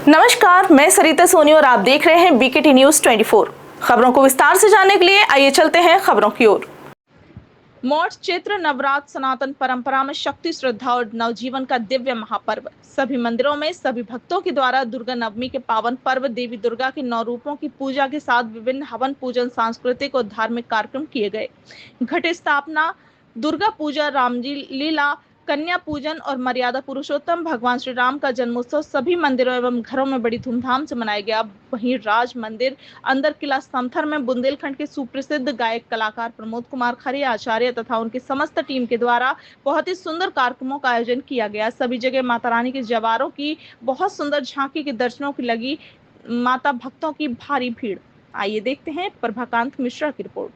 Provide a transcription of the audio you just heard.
नमस्कार, मैं सरिता सोनी और आप देख रहे हैं बीकेटी न्यूज 24। खबरों को विस्तार से जानने के लिए आइए चलते हैं खबरों की ओर। मौढ़ चैत्र नवरात्र सनातन परंपरा में शक्ति, श्रद्धा और नवजीवन का दिव्य महापर्व। सभी मंदिरों में सभी भक्तों के द्वारा दुर्गा नवमी के पावन पर्व देवी दुर्गा के 9 रूपों की पूजा के साथ विभिन्न हवन, पूजन, सांस्कृतिक और धार्मिक कार्यक्रम किए गए। घट स्थापना, दुर्गा पूजा, रामजी लीला, कन्या पूजन और मर्यादा पुरुषोत्तम भगवान श्री राम का जन्मोत्सव सभी मंदिरों एवं घरों में बड़ी धूमधाम से मनाया गया। वहीं राज मंदिर अंदर किला समथर में बुंदेलखंड के सुप्रसिद्ध गायक कलाकार प्रमोद कुमार खरे आचार्य तथा उनकी समस्त टीम के द्वारा बहुत ही सुंदर कार्यक्रमों का आयोजन किया गया। सभी जगह माता रानी के जवारों की बहुत सुंदर झांकी के दर्शनों की लगी माता भक्तों की भारी भीड़। आइए देखते हैं प्रभाकांत मिश्रा की रिपोर्ट।